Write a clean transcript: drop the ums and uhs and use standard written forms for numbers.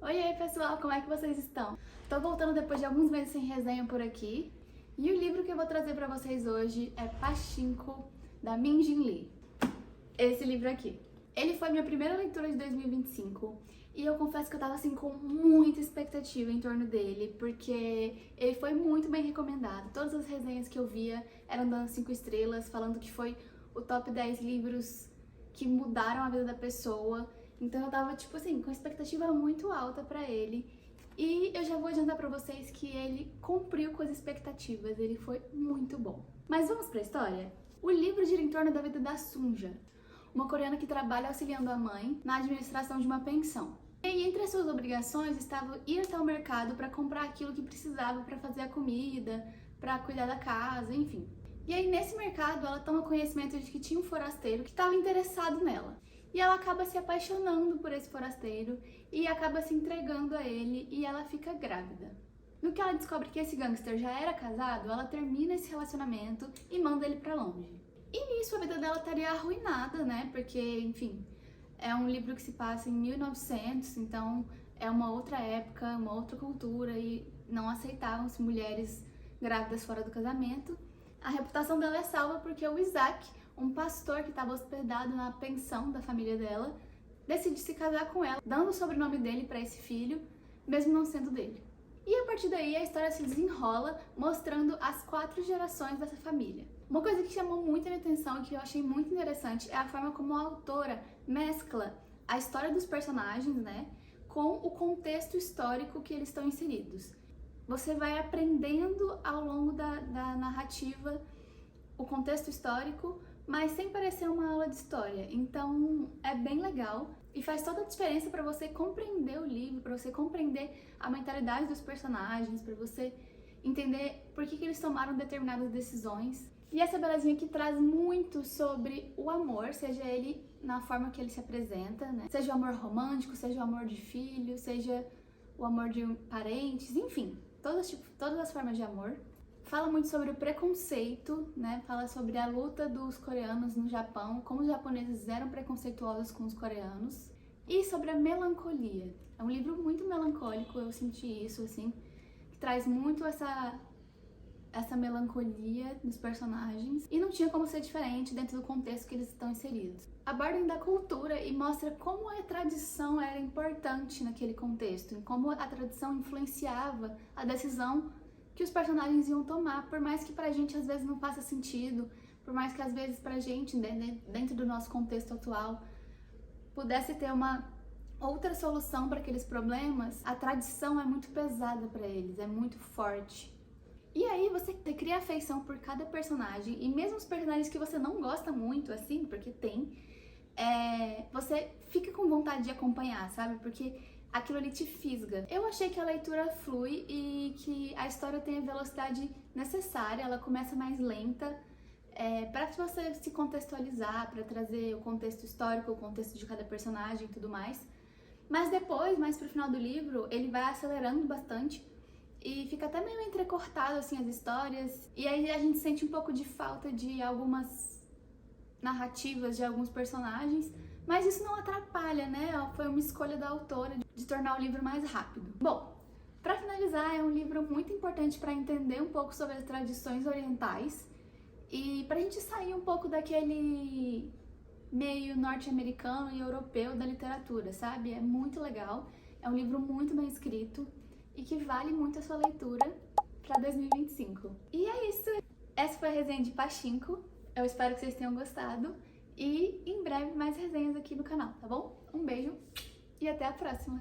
Oi, aí pessoal, como é que vocês estão? Tô voltando depois de alguns meses sem resenha por aqui e o livro que eu vou trazer pra vocês hoje é Pachinko, da Min Jin Lee. Esse livro aqui. Ele foi minha primeira leitura de 2025 e eu confesso que eu tava assim com muita expectativa em torno dele, porque ele foi muito bem recomendado. Todas as resenhas que eu via eram dando 5 estrelas, falando que foi o top 10 livros que mudaram a vida da pessoa. Então eu tava, tipo assim, com expectativa muito alta pra ele. E eu já vou adiantar pra vocês que ele cumpriu com as expectativas, ele foi muito bom. Mas vamos pra história? O livro gira em torno da vida da Sunja, uma coreana que trabalha auxiliando a mãe na administração de uma pensão. E entre as suas obrigações estava ir até o mercado para comprar aquilo que precisava para fazer a comida, para cuidar da casa, enfim. E aí nesse mercado ela toma conhecimento de que tinha um forasteiro que estava interessado nela. E ela acaba se apaixonando por esse forasteiro e acaba se entregando a ele e ela fica grávida. No que ela descobre que esse gangster já era casado, ela termina esse relacionamento e manda ele pra longe. E nisso a vida dela estaria arruinada, né? Porque, enfim, é um livro que se passa em 1900, então é uma outra época, uma outra cultura e não aceitavam-se mulheres grávidas fora do casamento. A reputação dela é salva porque o Isaac, um pastor que estava hospedado na pensão da família dela, decide se casar com ela, dando o sobrenome dele para esse filho, mesmo não sendo dele. E a partir daí a história se desenrola, mostrando as 4 gerações dessa família. Uma coisa que chamou muito a minha atenção e que eu achei muito interessante é a forma como a autora mescla a história dos personagens, né, com o contexto histórico que eles estão inseridos. Você vai aprendendo ao longo da narrativa o contexto histórico, mas sem parecer uma aula de história. Então é bem legal e faz toda a diferença para você compreender o livro, para você compreender a mentalidade dos personagens, para você entender por que eles tomaram determinadas decisões. E essa belezinha aqui traz muito sobre o amor, seja ele na forma que ele se apresenta, né? Seja o amor romântico, seja o amor de filho, seja o amor de parentes, enfim, todas as formas de amor. Fala muito sobre o preconceito, né? Fala sobre a luta dos coreanos no Japão, como os japoneses eram preconceituosos com os coreanos. E sobre a melancolia. É um livro muito melancólico, eu senti isso, assim, que traz muito essa melancolia dos personagens. E não tinha como ser diferente dentro do contexto que eles estão inseridos. Aborda ainda a cultura e mostra como a tradição era importante naquele contexto, e como a tradição influenciava a decisão que os personagens iam tomar, por mais que pra gente às vezes não faça sentido, por mais que às vezes pra gente, dentro do nosso contexto atual, pudesse ter uma outra solução para aqueles problemas, a tradição é muito pesada pra eles, é muito forte. E aí você cria afeição por cada personagem, e mesmo os personagens que você não gosta muito, assim, porque tem, você fica com vontade de acompanhar, sabe? Porque aquilo ali te fisga. Eu achei que a leitura flui e que a história tem a velocidade necessária, ela começa mais lenta, para você se contextualizar, para trazer o contexto histórico, o contexto de cada personagem e tudo mais. Mas depois, mais pro final do livro, ele vai acelerando bastante e fica até meio entrecortado assim as histórias. E aí a gente sente um pouco de falta de algumas narrativas de alguns personagens, mas isso não atrapalha, né? Foi uma escolha da autora de tornar o livro mais rápido. Bom, para finalizar, é um livro muito importante para entender um pouco sobre as tradições orientais e para a gente sair um pouco daquele meio norte-americano e europeu da literatura, sabe? É muito legal, é um livro muito bem escrito e que vale muito a sua leitura para 2025. E é isso, essa foi a resenha de Pachinko, eu espero que vocês tenham gostado. E em breve mais resenhas aqui no canal, tá bom? Um beijo e até a próxima!